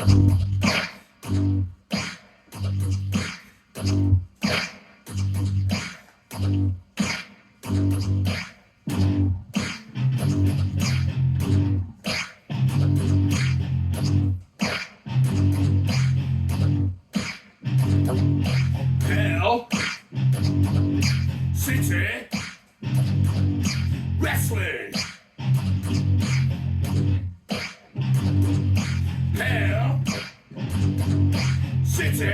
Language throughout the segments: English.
Hell City Wrestling. Hell City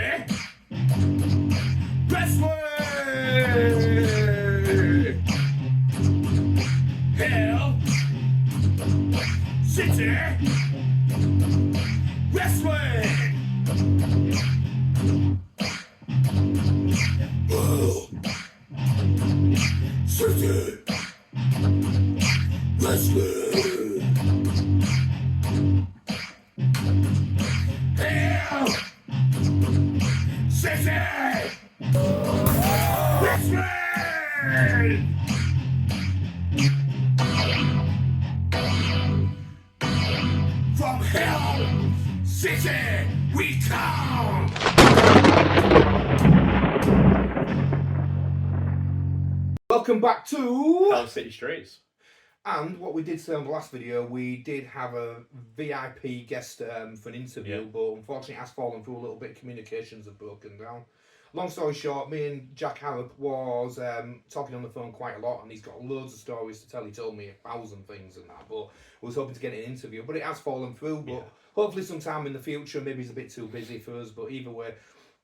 Wrestling. Hell City Wrestling. Oh. City Wrestling. Hell City Wrestling. From Hell City we come. Welcome back to Hell City Streets. And what we did say on the last video, we did have a VIP guest for an interview, but unfortunately it has fallen through a little bit. Communications have broken down. Long story short, me and Jack Harrop was talking on the phone quite a lot, and he's got loads of stories to tell. He told me 1,000 things and that, but we was hoping to get an interview, but it has fallen through. But hopefully sometime in the future. Maybe he's a bit too busy for us, but either way,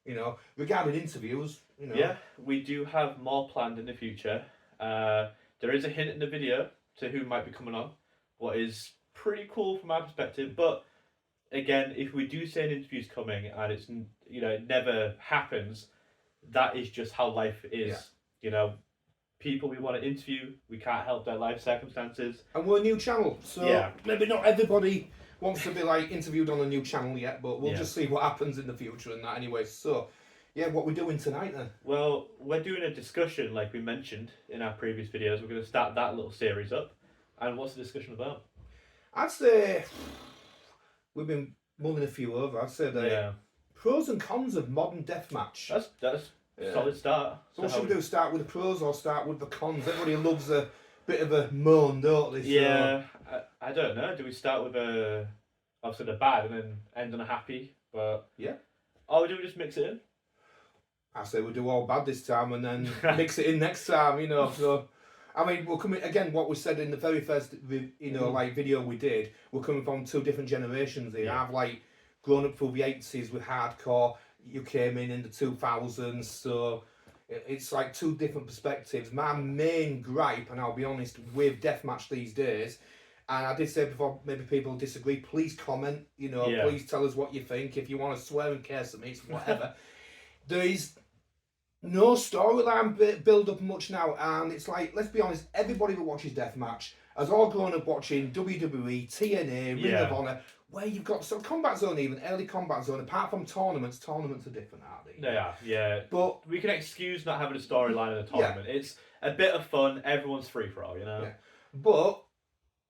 you know, regarding interviews, you know. Yeah, we do have more planned in the future. There is a hint in the video to who might be coming on, what is pretty cool from our perspective. But again, if we do say an interview's coming and it's, you know, it never happens, that is just how life is. Yeah. You know, people we want to interview, we can't help their life circumstances. And we're a new channel, so maybe not everybody wants to be like interviewed on a new channel yet, but we'll just see what happens in the future and that anyway. So, yeah, what we're doing tonight then? Well, we're doing a discussion like we mentioned in our previous videos. We're going to start that little series up. And what's the discussion about? I'd say we've been mulling a few over. I'd say the pros and cons of modern deathmatch. That's a solid start. So what should we do? Start with the pros or start with the cons? Everybody loves a bit of a moan, don't they? So, yeah, I don't know. Do we start with obviously the bad and then end on a happy? But yeah. Or do we just mix it in? I say we'll do all bad this time and then mix it in next time, you know. So, I mean, we're coming again. What we said in the very first, like video we did, we're coming from two different generations here. I've like grown up through the 80s with hardcore. You came in the 2000s, so it's like two different perspectives. My main gripe, and I'll be honest, with deathmatch these days, and I did say before, maybe people disagree. Please comment. You know, please tell us what you think. If you want to swear and curse at me, it's whatever. There is no storyline build up much now, and it's like, let's be honest, everybody that watches deathmatch has all grown up watching WWE, TNA, Ring of Honor, where you've got Combat Zone, even early Combat Zone. Apart from tournaments are different, aren't they? They are, yeah. But we can excuse not having a storyline in a tournament. It's a bit of fun. Everyone's free for all, you know. Yeah. But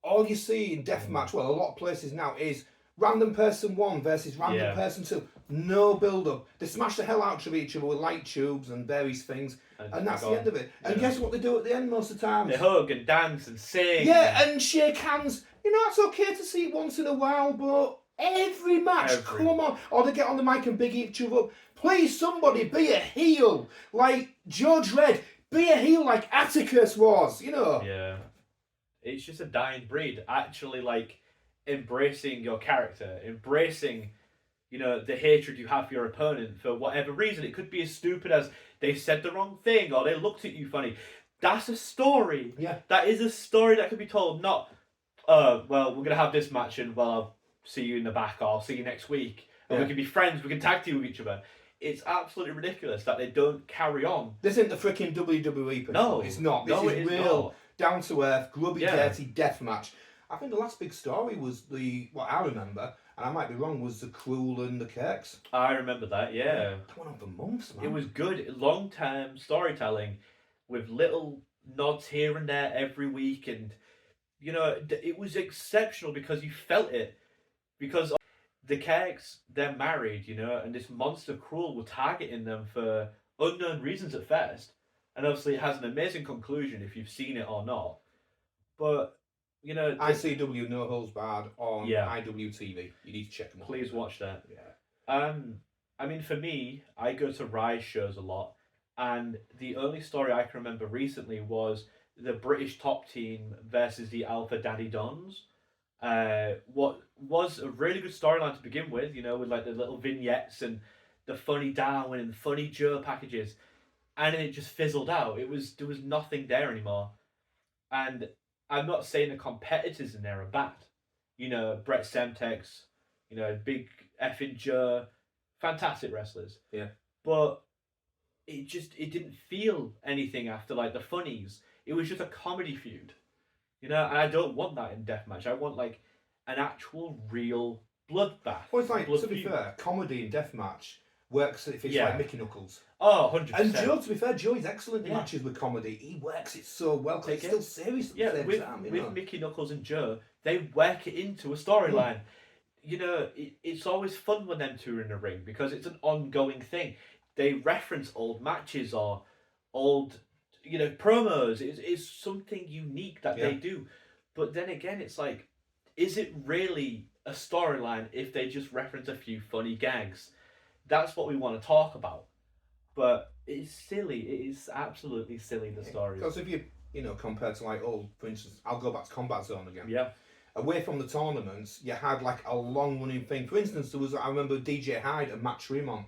all you see in deathmatch, well, a lot of places now is random person 1 versus random person 2. No build up. They smash the hell out of each other with light tubes and various things, and that's the end of it. And guess what they do at the end most of the time? They hug and dance and sing. Yeah, and shake hands. You know, it's okay to see once in a while, but every match, come on. Or they get on the mic and big each other up. Please, somebody be a heel. Like George Red, be a heel like Atticus was, you know. Yeah. It's just a dying breed. Actually, like, embracing your character, embracing, you know, the hatred you have for your opponent for whatever reason. It could be as stupid as they said the wrong thing or they looked at you funny. That's a story. Yeah. That is a story that could be told. Not, well, we're going to have this match and, well, I'll see you in the back or I'll see you next week. Or we can be friends, we can tag team with each other. It's absolutely ridiculous that they don't carry on. This isn't the freaking WWE people. No. It's not. This is real, down to earth, grubby, dirty deathmatch. I think the last big story was what I remember, and I might be wrong, was the Cruel and the Kirks. I remember that, yeah. That went on for months, man. It was good, long-term storytelling with little nods here and there every week, and, you know, it was exceptional because you felt it. Because the Kegs, they're married, you know, and this monster Cruel will targeting them for unknown reasons at first. And obviously, it has an amazing conclusion if you've seen it or not. But, you know, ICW No Holds Barred on yeah, IWTV. You need to check them out. please watch that. Yeah. I mean, for me, I go to Rise shows a lot, and the only story I can remember recently was the British top team versus the Alpha Daddy Dons. What was a really good storyline to begin with, you know, with like the little vignettes and the funny Darwin and funny Joe packages, and then it just fizzled out. There was nothing there anymore, and I'm not saying the competitors in there are bad. You know, Brett Semtex, you know, big effing Joe, fantastic wrestlers. Yeah. But it didn't feel anything after like the funnies. It was just a comedy feud. You know, and I don't want that in deathmatch. I want like an actual real bloodbath. Well, it's like, blood to be feud. fair, comedy in deathmatch works if it's Yeah. like Mickey Knuckles. Oh, 100%. And Joe, to be fair, Joe is excellent in Yeah. matches with comedy. He works it so well because it's Okay. still serious at the Yeah, same with, time. You with know? Mickey Knuckles and Joe, they work it into a storyline. You know, it's always fun when them two are in the ring because it's an ongoing thing. They reference old matches or old, you know, promos. It's something unique that they Yeah. do. But then again, it's like, is it really a storyline if they just reference a few funny gags? That's what we want to talk about. But it's silly. It is absolutely silly, the stories. Because if you know, compared to like, for instance, I'll go back to Combat Zone again. Yeah. Away from the tournaments, you had like a long running thing. For instance, I remember DJ Hyde and Matt Tremont.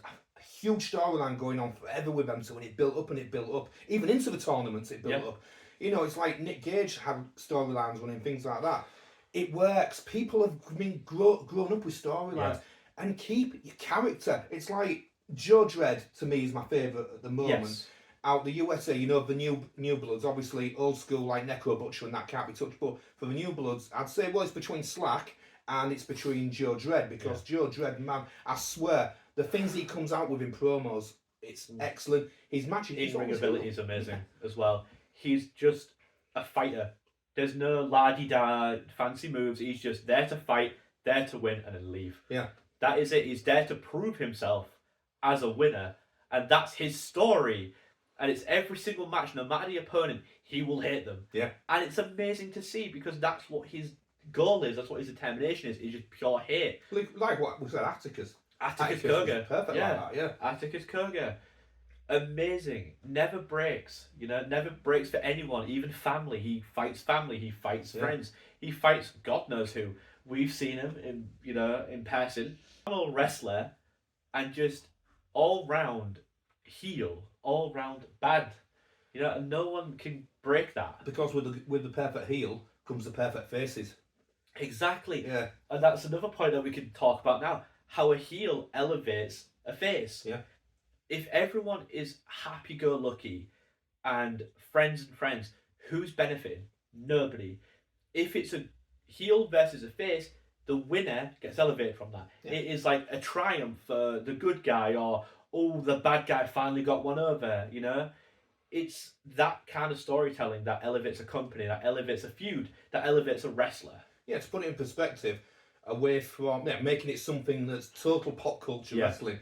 A huge storyline going on forever with them, so when it built up and it built up, even into the tournaments, it built up. You know, it's like Nick Gage had storylines running, things like that. It works. People have been grown up with storylines and keep your character. It's like Joe Dredd to me is my favourite at the moment. Yes. Out the USA, you know, the new bloods, obviously old school like Necro Butcher and that can't be touched. But for the new bloods, I'd say well, it's between Slack and it's between Joe Dredd because Joe Dredd, man, I swear the things he comes out with in promos, it's excellent. His matches, in ring ability is amazing as well. He's just a fighter. There's no la-di-da fancy moves. He's just there to fight, there to win, and then leave. Yeah, that is it. He's there to prove himself as a winner, and that's his story. And it's every single match, no matter the opponent, he will hate them. Yeah. And it's amazing to see because that's what his goal is. That's what his determination is. Is just pure hate. Like what we said, Atticus. Atticus Koga. Perfect like that, yeah. Atticus Koga. Amazing. Never breaks. You know, never breaks for anyone, even family. He fights family. He fights friends. He fights God knows who. We've seen him in person. Phenomenal wrestler, and just all round heel, all round bad. You know, and no one can break that. Because with the perfect heel comes the perfect faces. Exactly. Yeah. And that's another point that we can talk about now. How a heel elevates a face. Yeah. If everyone is happy-go-lucky and friends, who's benefiting? Nobody. If it's a heel versus a face, the winner gets elevated from that. Yeah. It is like a triumph for the good guy, or the bad guy finally got one over, you know? It's that kind of storytelling that elevates a company, that elevates a feud, that elevates a wrestler. Yeah, to put it in perspective, away from making it something that's total pop culture wrestling.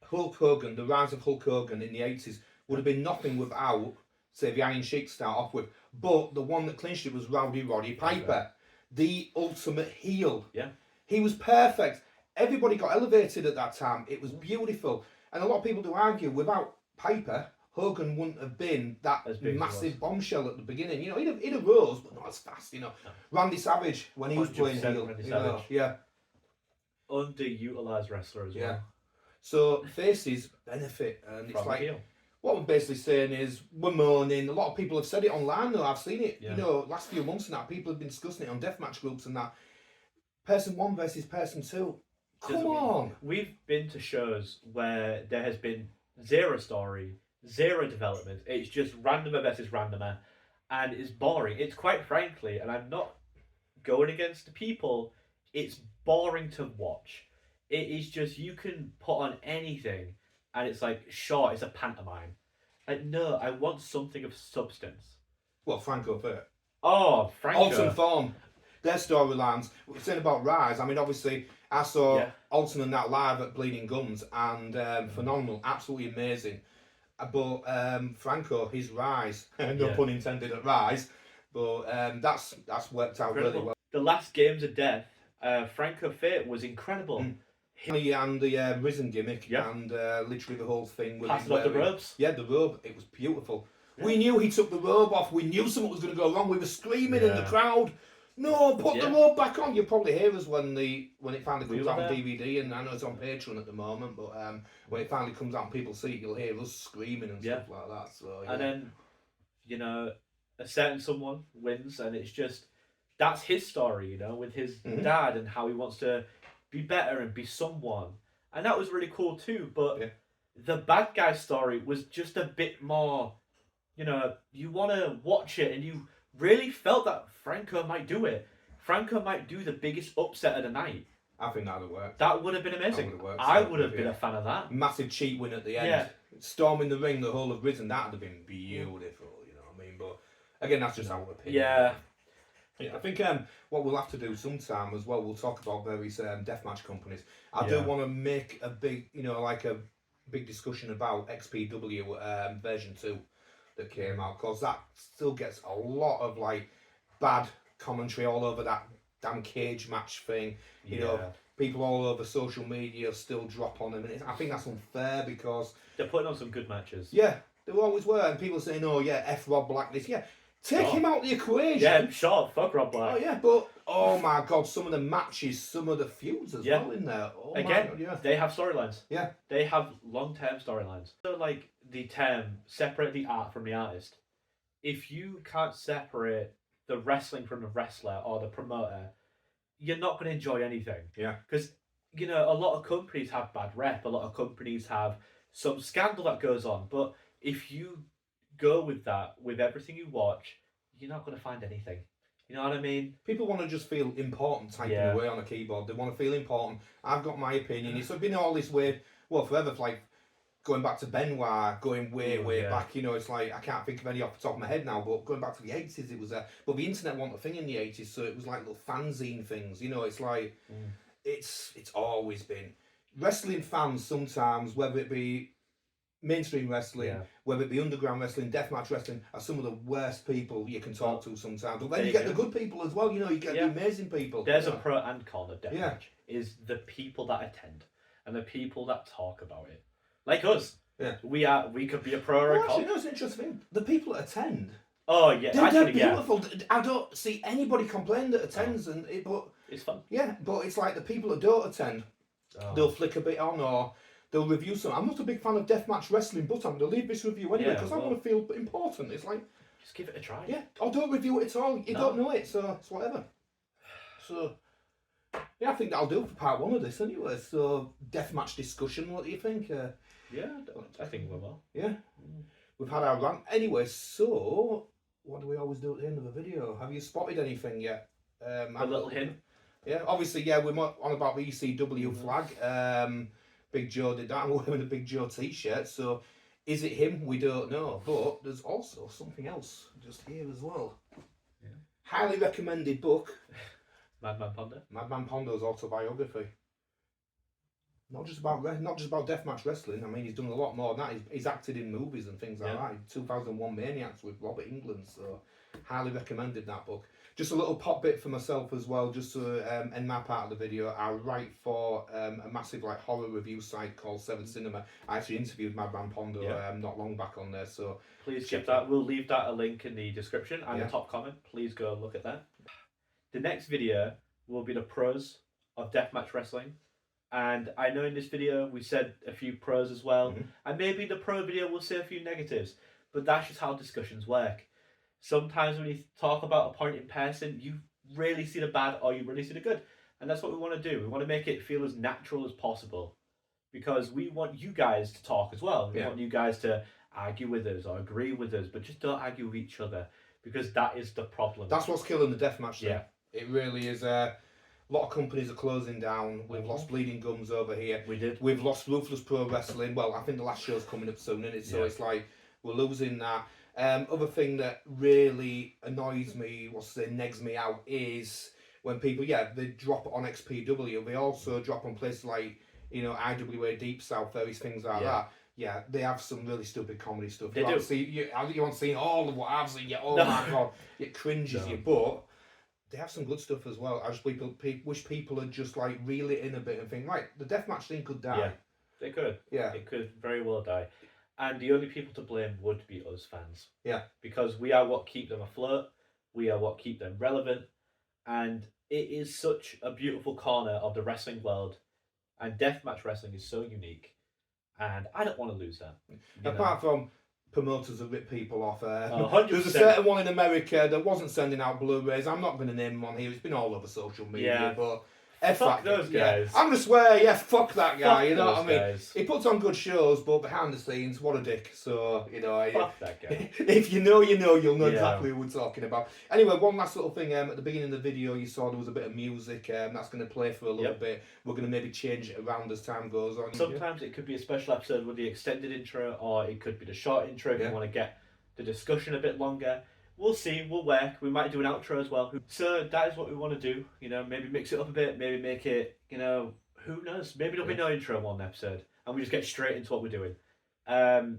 Hulk Hogan, the rise of Hulk Hogan in the 80s would have been nothing without, say, the Iron Sheik to start off with. But the one that clinched it was Roddy Piper, the ultimate heel. Yeah. He was perfect. Everybody got elevated at that time. It was beautiful. And a lot of people do argue, without Piper, Hogan wouldn't have been that massive bombshell at the beginning. You know, he'd have rose, but not as fast, you know. No. Randy Savage, when he was playing heel. Randy Savage. Yeah. Underutilized wrestler as well. So faces benefit, and it's like what we're basically saying is we're moaning. A lot of people have said it online though. I've seen it. You know, last few months now, people have been discussing it on deathmatch groups and that. Person 1 versus person 2. Come on. We've been to shows where there has been zero story, zero development. It's just randomer versus randomer, and it's boring. It's quite frankly, and I'm not going against the people. It's boring to watch. It is just, you can put on anything and it's like, sure, it's a pantomime. Like, no, I want something of substance. Well, Franco Furt. Oh, Franco. Alton Thorne. Their storylines. We're saying about Rise. I mean, obviously, I saw Yeah. Alton and that live at Bleeding Gums, and phenomenal, absolutely amazing. But Franco, his rise, no Yeah. pun intended at rise, but that's worked out really Incredible. well. The last Games of Death, Franco Fate was incredible. And the Risen gimmick, Yeah. and literally the whole thing with Passing his off the wearing- ropes. Yeah, the robe, it was beautiful. Yeah. We knew he took the robe off. We knew something was going to go wrong. We were screaming in the Yeah. crowd. No, put the Yeah. robe back on. You'll probably hear us when it finally We comes were out on there. DVD, and I know it's on Patreon at the moment. But when it finally comes out and people see it, you'll hear us screaming and Yeah. stuff like that. So yeah. And then, you know, a certain someone wins, and it's just that's his story, you know, with his Mhm. dad and how he wants to be better and be someone, and that was really cool too. But Yeah. the bad guy story was just a bit more, you know, you want to watch it, and you really felt that Franco might do it. Franco might do the biggest upset of the night. I think that'd have worked. That would have been That amazing. would have worked. I So, would have been yeah. a fan of that. Massive cheat win at the end. Yeah. Storming the ring, the whole of Risen, that'd have been beautiful, you know what I mean? But again, that's just our opinion. Yeah. Yeah, I think what we'll have to do sometime as well, we'll talk about various deathmatch companies. I Yeah. do want to make a big, like a big discussion about XPW version 2 that came out, because that still gets a lot of like bad commentary all over that damn cage match thing. You know, people all over social media still drop on them, and I think that's unfair because They're putting on some good matches. yeah, there always were, and people saying, "Oh yeah, F Rob Black this." Yeah, take Sure. him out the equation. Yeah, sure. Fuck Rob Black. Oh yeah, but oh my god, some of the matches, some of the feuds as Yeah. well in there. Oh Again, my god, yeah. they have storylines. Yeah. They have long-term storylines. So, like the term, separate the art from the artist. If you can't separate the wrestling from the wrestler or the promoter, you're not going to enjoy anything. Yeah. Because, you know, a lot of companies have bad rep. A lot of companies have some scandal that goes on. But if you go with that, with everything you watch, you're not going to find anything. You know what I mean? People want to just feel important typing Yeah. away on a keyboard. They want to feel important. I've got my opinion. It's been all this way, well, forever, like going back to Benoit, going way Yeah. back. You know, it's like, I can't think of any off the top of my head now, but going back to the 80s, it was there. But the internet wasn't a thing in the 80s, so it was like little fanzine things. You know, it's like, it's always been. Wrestling fans sometimes, whether it be mainstream wrestling, Yeah. whether it be underground wrestling, deathmatch wrestling, are some of the worst people you can talk to sometimes. But then there you you get the go. good people as well, you know, you get Yeah. the amazing people. There's you a know. pro and con of deathmatch. Yeah. Is the people that attend and the people that talk about it, like us. Yeah. We could be a pro or a Well, actually, con. no, it's an interesting thing. The people that attend, Oh yeah, they're actually yeah, beautiful. I don't see anybody complain that attends, but it's fun. yeah, but it's like the people that don't attend, they'll flick a bit on or they'll review some. I'm not a big fan of deathmatch wrestling, but I'm going to leave this review anyway Yeah, because I well- want to feel important. It's like, Just give it a try. yeah, or don't review it at all. You No. don't know it, so it's whatever. So, yeah, I think that'll do for part 1 of this anyway. So, deathmatch discussion, what do you think? Yeah, I think we're well. Yeah, we've had our rant. Anyway, so, what do we always do at the end of a video? Have you spotted anything yet? A little hint. Yeah, obviously, yeah, we're on about the ECW flag. Big Joe did that, and we're wearing a Big Joe t-shirt, so is it him? We don't know, but there's also something else just here as well. Yeah. Highly recommended book, Madman Ponder. Madman Pondo's autobiography. Not just about deathmatch wrestling. I mean, he's done a lot more than that. He's acted in movies and things like Yeah. that. 2001 Maniacs with Robert Englund, so highly recommended that book. Just a little pop bit for myself as well, just to end my part of the video. I write for a massive like horror review site called Seven Cinema. I actually interviewed Madman Pondo not long back on there, so Please check check that. We'll leave that a link in the description and Yeah. the top comment. Please go look at that. The next video will be the pros of deathmatch wrestling. And I know in this video we said a few pros as well. Mhm. And maybe the pro video will say a few negatives. But that's just how discussions work. Sometimes when you talk about a point in person, you really see the bad or you really see the good. And that's what we want to do. We want to make it feel as natural as possible. Because we want you guys to talk as well. We Yeah. want you guys to argue with us or agree with us. But just don't argue with each other. Because that is the problem. that's what's killing the deathmatch thing. Yeah. It really is. A lot of companies are closing down. We've lost Bleeding Gums over here. We did. We've lost Ruthless Pro Wrestling. Well, I think the last show's coming up soon, isn't it? So Yeah. it's like we're losing that. Other thing that really annoys me, negs me out, is when people, they drop on XPW, they also drop on places like, IWA Deep South, various things like that. Yeah, they have some really stupid comedy stuff. They you do. You haven't seen all of what I've seen yet. Oh No. my god, it cringes No. you. But they have some good stuff as well. I just wish people had just like reel it in a bit and think, right, the deathmatch thing could die. Yeah, they could. Yeah. It could very well die. And the only people to blame would be us fans. Yeah. Because we are what keep them afloat. We are what keep them relevant. And it is such a beautiful corner of the wrestling world. And deathmatch wrestling is so unique. And I don't want to lose that. Apart from promoters that rip people off. 100%. There's a certain one in America that wasn't sending out Blu-rays. I'm not going to name him on here. It's been all over social media, but fuck those guys. I'm going to swear, fuck that guy. Fuck you know what I mean? guys. He puts on good shows, but behind the scenes, what a dick. So, fuck that guy. If you know, you'll know exactly who we're talking about. Anyway, one last little thing. At the beginning of the video, you saw there was a bit of music. That's going to play for a little bit. We're going to maybe change it around as time goes on. Sometimes it could be a special episode with the extended intro, or it could be the short intro if you want to get the discussion a bit longer. We'll see, we'll work. We might do an outro as well. So that is what we want to do. Maybe mix it up a bit, maybe make it, who knows? Maybe there'll be no intro in one episode and we just get straight into what we're doing.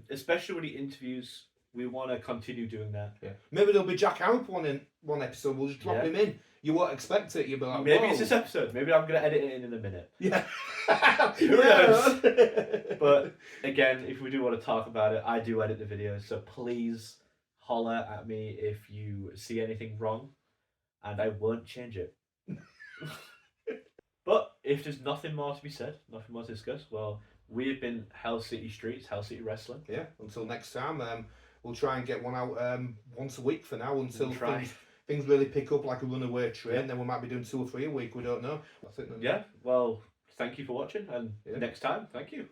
Especially with the interviews, we want to continue doing that. Yeah. Maybe there'll be Jack Harp in one episode. We'll just drop him in. You won't expect it. You'll be like, maybe whoa. it's this episode. Maybe I'm going to edit it in a minute. Yeah. Who knows? But again, if we do want to talk about it, I do edit the videos. So please holler at me if you see anything wrong, and I won't change it. But if there's nothing more to be said, nothing more to discuss, well, we have been Hell City Streets, Hell City Wrestling. Yeah, until next time, we'll try and get one out once a week for now until things really pick up like a runaway train. Then we might be doing 2 or 3 a week, we don't know. That's it. Yeah, well, thank you for watching, and next time, thank you.